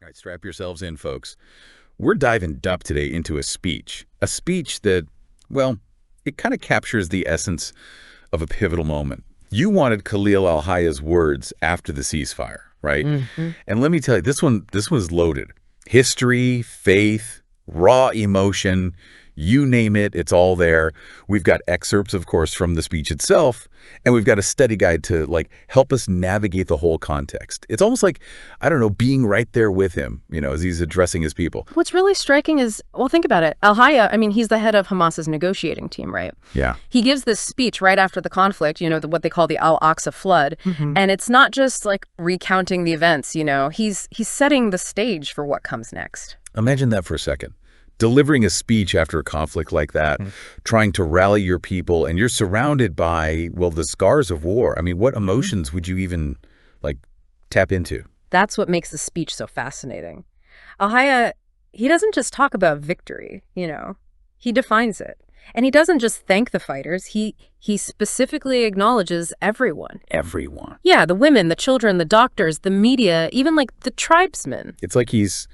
All right, strap yourselves in, folks. We're diving deep today into a speech that, well, it kind of captures the essence of a pivotal moment. You wanted Khalil al-Hayya's words after the ceasefire, right? And let me tell you, this was loaded. History, faith, raw emotion, you name it, it's all there. We've got excerpts, of course, from the speech itself, and we've got a study guide to help us navigate the whole context. It's almost like, I don't know, being right there with him, as he's addressing his people. What's really striking is, well, think about it. Al-Hayya, I mean, he's the head of Hamas's negotiating team, right? Yeah. He gives this speech right after the conflict, what they call the Al-Aqsa flood. And it's not just recounting the events, he's setting the stage for what comes next. Imagine that for a second. Delivering a speech after a conflict like that, trying to rally your people, and you're surrounded by, well, the scars of war. I mean, what emotions would you even, tap into? That's what makes the speech so fascinating. Al-Hayya, he doesn't just talk about victory, he defines it. And he doesn't just thank the fighters, he specifically acknowledges everyone. Everyone. Yeah, the women, the children, the doctors, the media, even the tribesmen. It's like he's,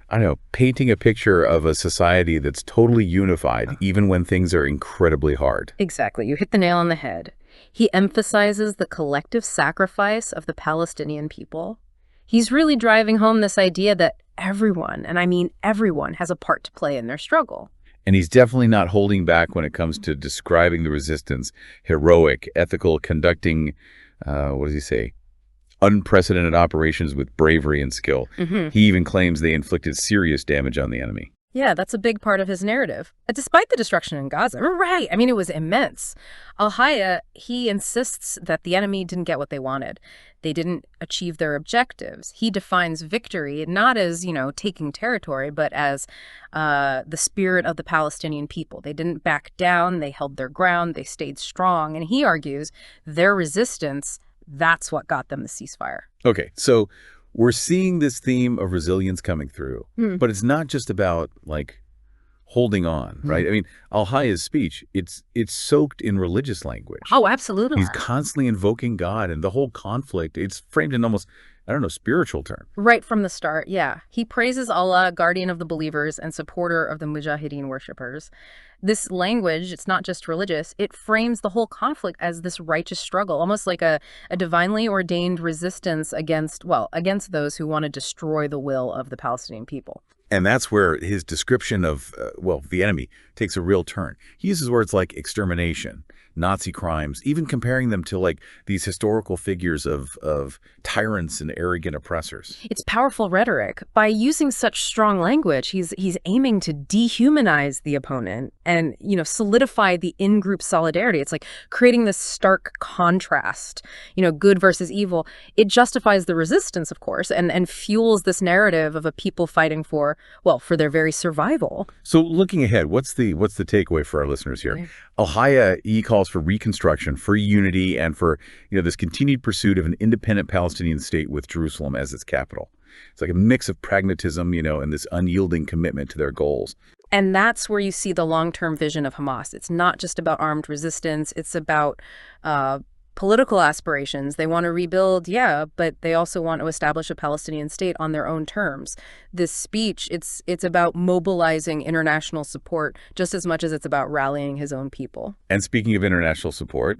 I don't know, painting a picture of a society that's totally unified, even when things are incredibly hard. Exactly. You hit the nail on the head. He emphasizes the collective sacrifice of the Palestinian people. He's really driving home this idea that everyone, and I mean everyone, has a part to play in their struggle. And he's definitely not holding back when it comes to describing the resistance, heroic, ethical, conducting, what does he say? Unprecedented operations with bravery and skill. He even claims they inflicted serious damage on the enemy. Yeah, that's a big part of his narrative. Despite the destruction in Gaza, right, I mean, it was immense. Al-Hayya, he insists that the enemy didn't get what they wanted. They didn't achieve their objectives. He defines victory not as, taking territory, but as the spirit of the Palestinian people. They didn't back down, they held their ground, they stayed strong, and he argues their resistance, that's what got them the ceasefire. Okay, so we're seeing this theme of resilience coming through, but it's not just about holding on, right? I mean, al-Hayya's speech, it's soaked in religious language. Oh, absolutely. He's constantly invoking God, and the whole conflict, it's framed in almost, I don't know, spiritual terms. Right from the start, yeah. He praises Allah, guardian of the believers and supporter of the mujahideen worshippers. This language, it's not just religious, it frames the whole conflict as this righteous struggle, almost like a divinely ordained resistance against those who want to destroy the will of the Palestinian people. And that's where his description of, the enemy takes a real turn. He uses words like extermination, Nazi crimes, even comparing them to these historical figures of tyrants and arrogant oppressors. It's powerful rhetoric. By using such strong language, he's aiming to dehumanize the opponent and, solidify the in-group solidarity. It's like creating this stark contrast, good versus evil. It justifies the resistance, of course, and fuels this narrative of a people fighting for their very survival. So looking ahead, what's the takeaway for our listeners here? Right. Al-Hayya, he calls for reconstruction, for unity, and for this continued pursuit of an independent Palestinian state with Jerusalem as its capital. It's like a mix of pragmatism, and this unyielding commitment to their goals. And that's where you see the long-term vision of Hamas. It's not just about armed resistance. It's about political aspirations. They want to rebuild, yeah, but they also want to establish a Palestinian state on their own terms. This speech, it's about mobilizing international support just as much as it's about rallying his own people. And speaking of international support,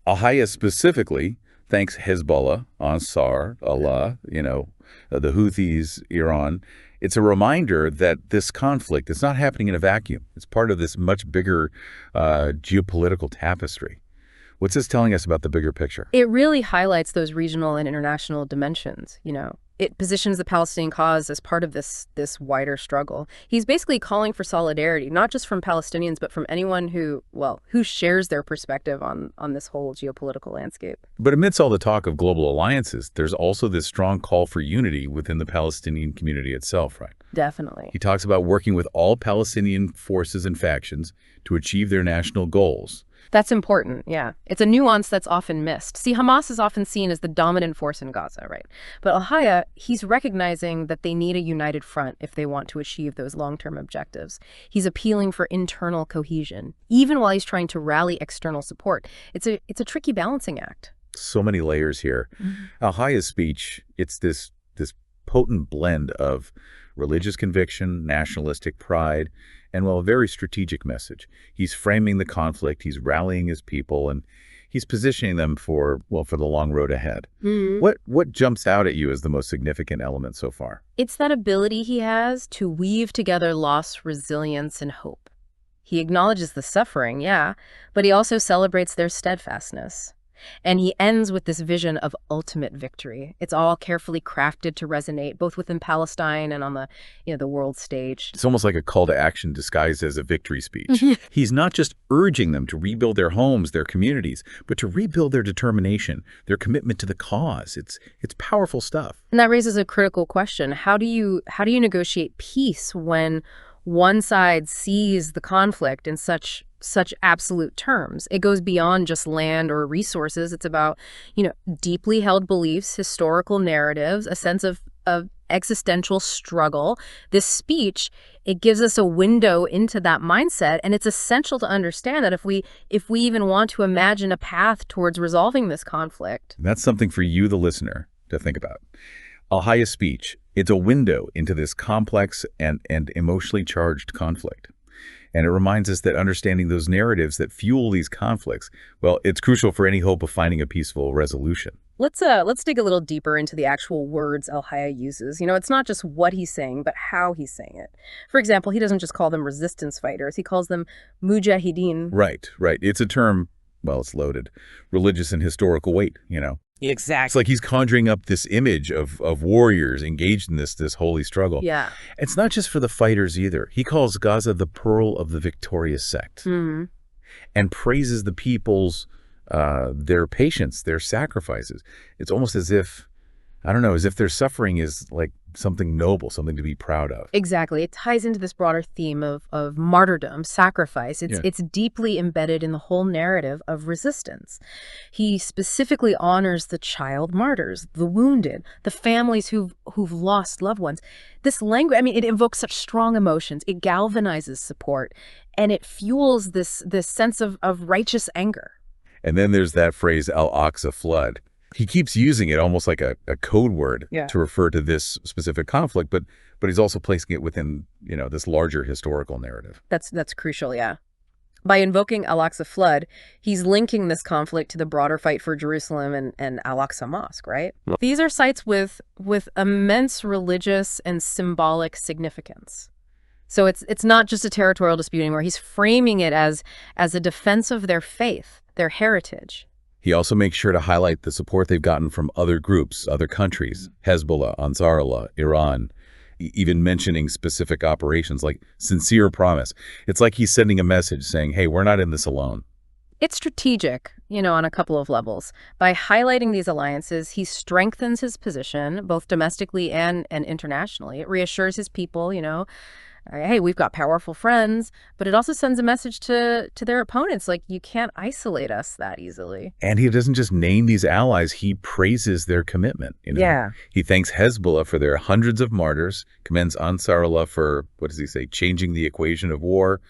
al-Hayya specifically thanks Hezbollah, Ansar, Allah, the Houthis, Iran. It's a reminder that this conflict is not happening in a vacuum. It's part of this much bigger geopolitical tapestry. What's this telling us about the bigger picture? It really highlights those regional and international dimensions, It positions the Palestinian cause as part of this wider struggle. He's basically calling for solidarity, not just from Palestinians, but from anyone who shares their perspective on this whole geopolitical landscape. But amidst all the talk of global alliances, there's also this strong call for unity within the Palestinian community itself, right? Definitely. He talks about working with all Palestinian forces and factions to achieve their national goals. That's important, yeah. It's a nuance that's often missed. See, Hamas is often seen as the dominant force in Gaza, right? But al-Hayya, he's recognizing that they need a united front if they want to achieve those long-term objectives. He's appealing for internal cohesion, even while he's trying to rally external support. It's a tricky balancing act. So many layers here. Al-Hayya's speech, it's this potent blend of religious conviction, nationalistic pride, and, well, a very strategic message. He's framing the conflict, he's rallying his people, and he's positioning them for, well, for the long road ahead. What jumps out at you as the most significant element so far? It's that ability he has to weave together loss, resilience, and hope. He acknowledges the suffering, yeah, but he also celebrates their steadfastness. And he ends with this vision of ultimate victory. It's all carefully crafted to resonate both within Palestine and on the, the world stage. It's almost like a call to action disguised as a victory speech. He's not just urging them to rebuild their homes, their communities, but to rebuild their determination, their commitment to the cause. It's powerful stuff. And that raises a critical question. How do you negotiate peace when one side sees the conflict in such absolute terms? It goes beyond just land or resources. It's about, deeply held beliefs, historical narratives, a sense of existential struggle. This speech, it gives us a window into that mindset, and it's essential to understand that if we even want to imagine a path towards resolving this conflict. That's something for you, the listener, to think about. Al-Hayya's speech, it's a window into this complex and emotionally charged conflict. And it reminds us that understanding those narratives that fuel these conflicts, well, it's crucial for any hope of finding a peaceful resolution. Let's dig a little deeper into the actual words al-Hayya uses. It's not just what he's saying, but how he's saying it. For example, he doesn't just call them resistance fighters. He calls them mujahideen. Right. It's a term, well, it's loaded, religious and historical weight, Exactly. It's like he's conjuring up this image of warriors engaged in this holy struggle. Yeah. It's not just for the fighters either. He calls Gaza the pearl of the victorious sect and praises the people's, their patience, their sacrifices. It's almost as if, as if their suffering is like something noble, something to be proud of. Exactly. It ties into this broader theme of martyrdom, sacrifice. It's deeply embedded in the whole narrative of resistance. He specifically honors the child martyrs, the wounded, the families who've lost loved ones. This language, it invokes such strong emotions. It galvanizes support, and it fuels this sense of righteous anger. And then there's that phrase, Al-Aqsa flood. He keeps using it almost like a code word to refer to this specific conflict, but he's also placing it within, this larger historical narrative. That's crucial, yeah. By invoking Al-Aqsa flood, he's linking this conflict to the broader fight for Jerusalem and Al-Aqsa Mosque, right? These are sites with immense religious and symbolic significance. So it's not just a territorial dispute anymore. He's framing it as a defense of their faith, their heritage. He also makes sure to highlight the support they've gotten from other groups, other countries, Hezbollah, Ansarullah, Iran, even mentioning specific operations like Sincere Promise. It's like he's sending a message saying, hey, we're not in this alone. It's strategic, on a couple of levels. By highlighting these alliances, he strengthens his position, both domestically and internationally. It reassures his people, hey, we've got powerful friends, but it also sends a message to their opponents, like, you can't isolate us that easily. And he doesn't just name these allies, he praises their commitment. Yeah. He thanks Hezbollah for their hundreds of martyrs, commends Ansarullah for, what does he say, changing the equation of war,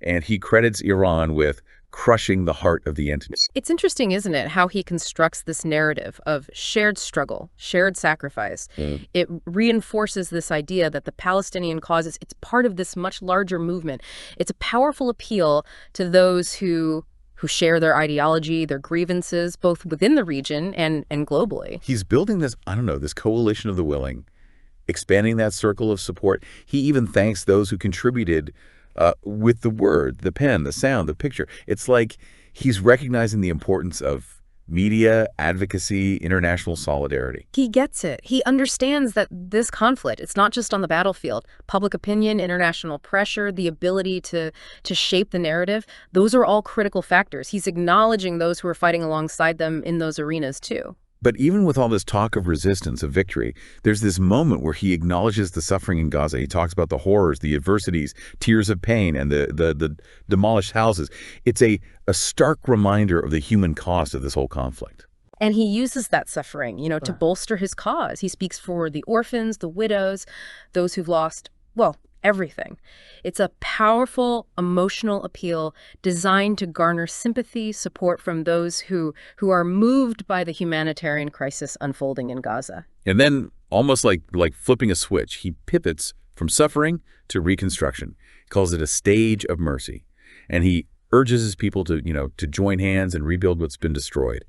and he credits Iran with crushing the heart of the entity. It's interesting, isn't it, how he constructs this narrative of shared struggle, shared sacrifice. It reinforces this idea that the Palestinian cause it's part of this much larger movement. It's a powerful appeal to those who share their ideology, their grievances, both within the region and globally. He's building this, this coalition of the willing, expanding that circle of support. He even thanks those who contributed with the word, the pen, the sound, the picture. It's like he's recognizing the importance of media, advocacy, international solidarity. He gets it. He understands that this conflict, it's not just on the battlefield. Public opinion, international pressure, the ability to shape the narrative, those are all critical factors. He's acknowledging those who are fighting alongside them in those arenas too. But even with all this talk of resistance, of victory, there's this moment where he acknowledges the suffering in Gaza. He talks about the horrors, the adversities, tears of pain, and the demolished houses. It's a stark reminder of the human cost of this whole conflict. And he uses that suffering, to bolster his cause. He speaks for the orphans, the widows, those who've lost, everything. It's a powerful, emotional appeal designed to garner sympathy, support from those who are moved by the humanitarian crisis unfolding in Gaza. And then, almost like flipping a switch, he pivots from suffering to reconstruction. He calls it a stage of mercy. And he urges his people to, to join hands and rebuild what's been destroyed.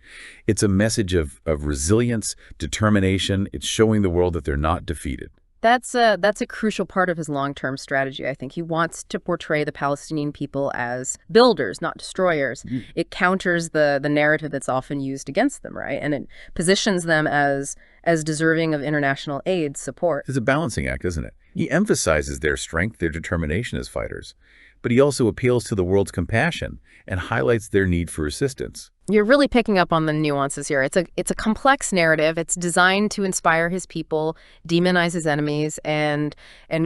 It's a message of resilience, determination. It's showing the world that they're not defeated. That's a crucial part of his long-term strategy, I think. He wants to portray the Palestinian people as builders, not destroyers. It counters the narrative that's often used against them, right? And it positions them as deserving of international aid support. It's a balancing act, isn't it? He emphasizes their strength, their determination as fighters, but he also appeals to the world's compassion and highlights their need for assistance. You're really picking up on the nuances here. It's a complex narrative. It's designed to inspire his people, demonize his enemies, and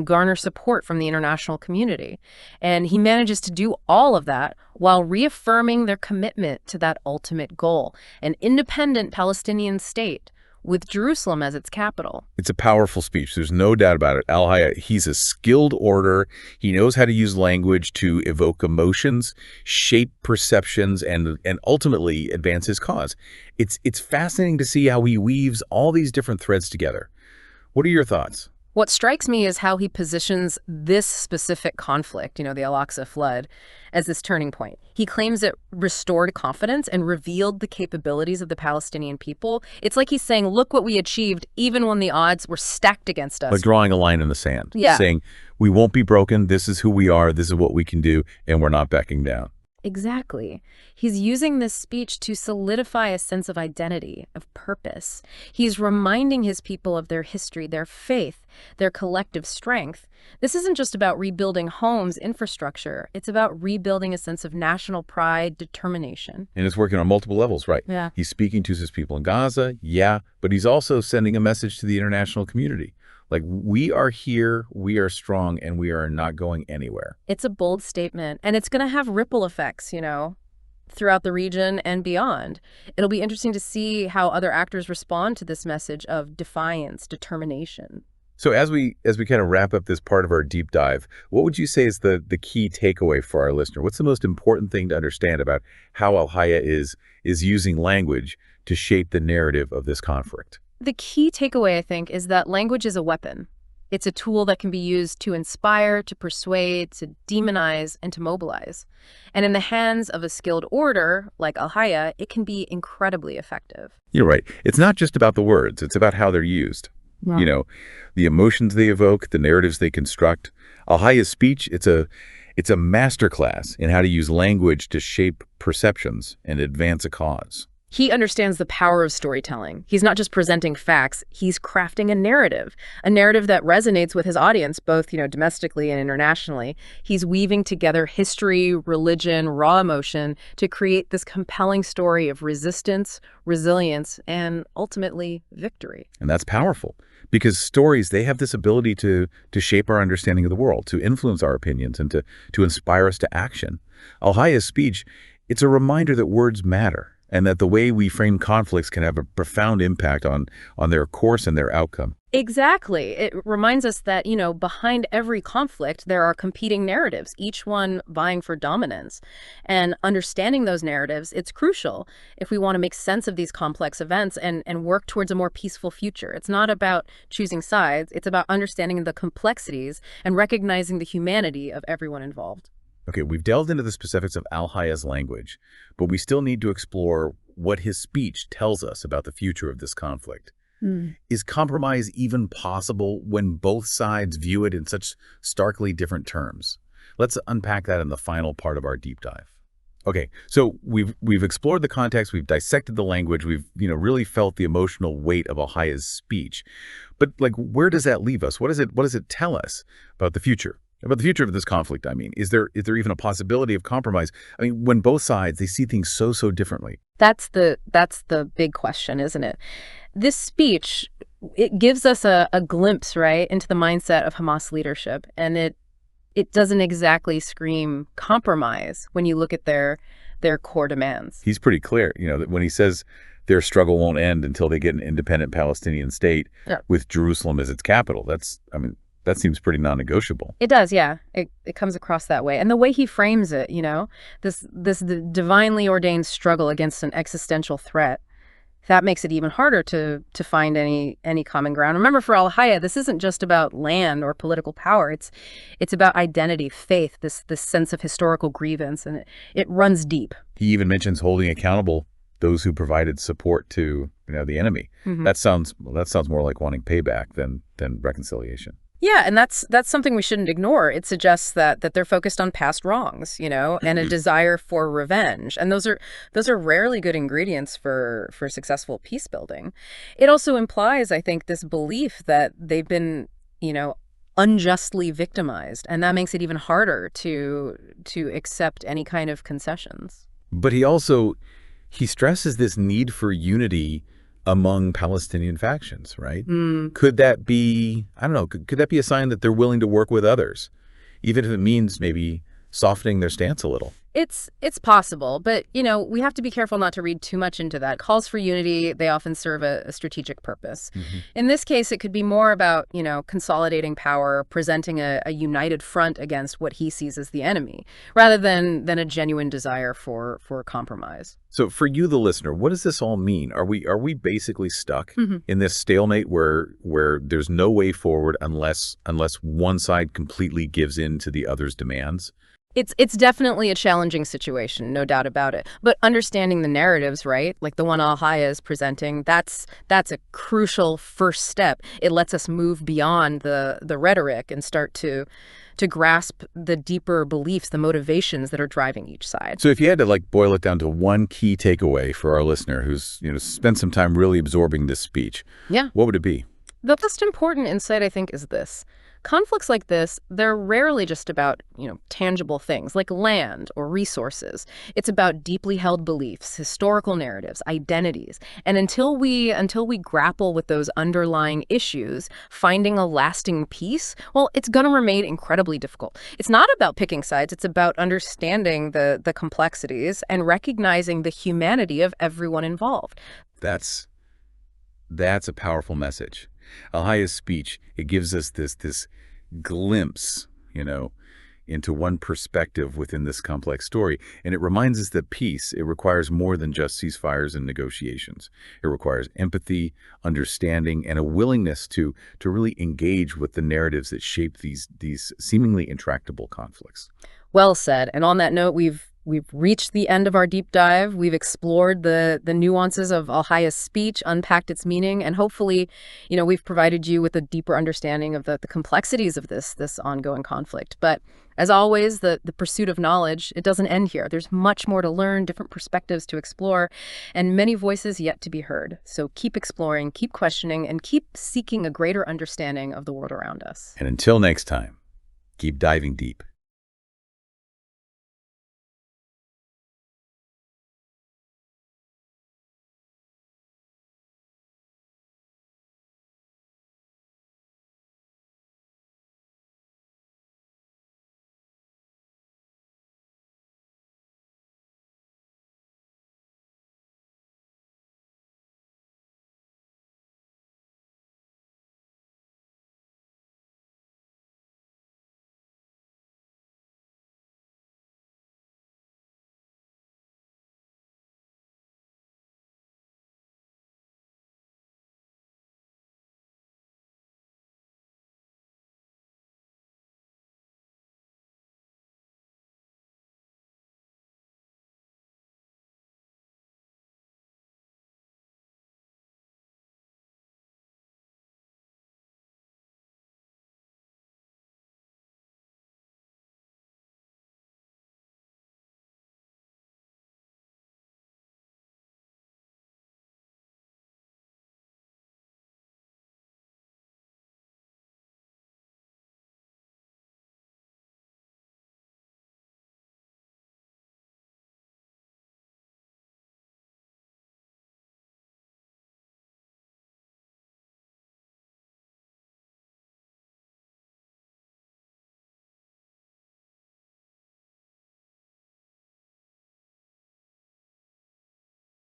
garner support from the international community. And he manages to do all of that while reaffirming their commitment to that ultimate goal, an independent Palestinian state with Jerusalem as its capital. It's a powerful speech. There's no doubt about it. Al-Hayya, he's a skilled orator. He knows how to use language to evoke emotions, shape perceptions, and ultimately advance his cause. It's fascinating to see how he weaves all these different threads together. What are your thoughts? What strikes me is how he positions this specific conflict, the Al-Aqsa flood, as this turning point. He claims it restored confidence and revealed the capabilities of the Palestinian people. It's like he's saying, look what we achieved, even when the odds were stacked against us. Like drawing a line in the sand. Yeah. Saying, we won't be broken, this is who we are, this is what we can do, and we're not backing down. Exactly. He's using this speech to solidify a sense of identity, of purpose. He's reminding his people of their history, their faith, their collective strength. This isn't just about rebuilding homes, infrastructure. It's about rebuilding a sense of national pride, determination. And it's working on multiple levels, right? Yeah. He's speaking to his people in Gaza, yeah, but he's also sending a message to the international community. Like, we are here, we are strong, and we are not going anywhere. It's a bold statement, and it's going to have ripple effects, throughout the region and beyond. It'll be interesting to see how other actors respond to this message of defiance, determination. So as we kind of wrap up this part of our deep dive, what would you say is the key takeaway for our listener? What's the most important thing to understand about how al-Hayya is using language to shape the narrative of this conflict? The key takeaway, I think, is that language is a weapon. It's a tool that can be used to inspire, to persuade, to demonize, and to mobilize. And in the hands of a skilled orator like al-Hayya, it can be incredibly effective. You're right. It's not just about the words. It's about how they're used. Yeah. The emotions they evoke, the narratives they construct. Al-Hayya's speech, it's a masterclass in how to use language to shape perceptions and advance a cause. He understands the power of storytelling. He's not just presenting facts, he's crafting a narrative that resonates with his audience, both, domestically and internationally. He's weaving together history, religion, raw emotion to create this compelling story of resistance, resilience, and ultimately victory. And that's powerful because stories, they have this ability to shape our understanding of the world, to influence our opinions, and to inspire us to action. Al-Hayya's speech, it's a reminder that words matter, and that the way we frame conflicts can have a profound impact on their course and their outcome. Exactly. It reminds us that, behind every conflict, there are competing narratives, each one vying for dominance. And understanding those narratives, it's crucial if we want to make sense of these complex events and work towards a more peaceful future. It's not about choosing sides. It's about understanding the complexities and recognizing the humanity of everyone involved. Okay, we've delved into the specifics of al-Hayya's language, but we still need to explore what his speech tells us about the future of this conflict. Is compromise even possible when both sides view it in such starkly different terms? Let's unpack that in the final part of our deep dive. Okay, so we've explored the context, we've dissected the language, we've really felt the emotional weight of al-Hayya's speech. But where does that leave us? What does it tell us about the future? About the future of this conflict, I mean. Is there even a possibility of compromise? I mean, when both sides, they see things so differently. That's the big question, isn't it? This speech, it gives us a glimpse, right, into the mindset of Hamas leadership. And it doesn't exactly scream compromise when you look at their core demands. He's pretty clear, that when he says their struggle won't end until they get an independent Palestinian state with Jerusalem as its capital. That's That seems pretty non-negotiable. It does, yeah. It comes across that way. And the way he frames it, this divinely ordained struggle against an existential threat, that makes it even harder to find any common ground. Remember, for al-Hayya, this isn't just about land or political power. It's about identity, faith, this sense of historical grievance, and it runs deep. He even mentions holding accountable those who provided support to the enemy. Mm-hmm. That sounds more like wanting payback than reconciliation. Yeah, and that's something we shouldn't ignore. It suggests that they're focused on past wrongs, and a desire for revenge. And those are rarely good ingredients for successful peace building. It also implies, I think, this belief that they've been, unjustly victimized, and that makes it even harder to accept any kind of concessions. But he stresses this need for unity among Palestinian factions, right? Could that be, I don't know, could that be a sign that they're willing to work with others, even if it means maybe softening their stance a little? It's possible, but, we have to be careful not to read too much into that. Calls for unity, they often serve a strategic purpose. Mm-hmm. In this case, it could be more about, consolidating power, presenting a united front against what he sees as the enemy, rather than a genuine desire for compromise. So for you, the listener, what does this all mean? Are we basically stuck in this stalemate where there's no way forward unless one side completely gives in to the other's demands? It's definitely a challenging situation, no doubt about it. But understanding the narratives, right, like the one al-Hayya is presenting, that's a crucial first step. It lets us move beyond the rhetoric and start to grasp the deeper beliefs, the motivations that are driving each side. So if you had to boil it down to one key takeaway for our listener who's spent some time really absorbing this speech, yeah, what would it be? The most important insight, I think, is this. Conflicts like this, they're rarely just about, tangible things like land or resources. It's about deeply held beliefs, historical narratives, identities. And until we grapple with those underlying issues, finding a lasting peace, well, it's going to remain incredibly difficult. It's not about picking sides. It's about understanding the complexities and recognizing the humanity of everyone involved. That's a powerful message. Al-Hayya's speech, it gives us this glimpse, into one perspective within this complex story. And it reminds us that peace, it requires more than just ceasefires and negotiations. It requires empathy, understanding, and a willingness to really engage with the narratives that shape these seemingly intractable conflicts. Well said. And on that note, we've reached the end of our deep dive. We've explored the nuances of al-Hayya's speech, unpacked its meaning, and hopefully, we've provided you with a deeper understanding of the complexities of this ongoing conflict. But as always, the pursuit of knowledge, it doesn't end here. There's much more to learn, different perspectives to explore, and many voices yet to be heard. So keep exploring, keep questioning, and keep seeking a greater understanding of the world around us. And until next time, keep diving deep.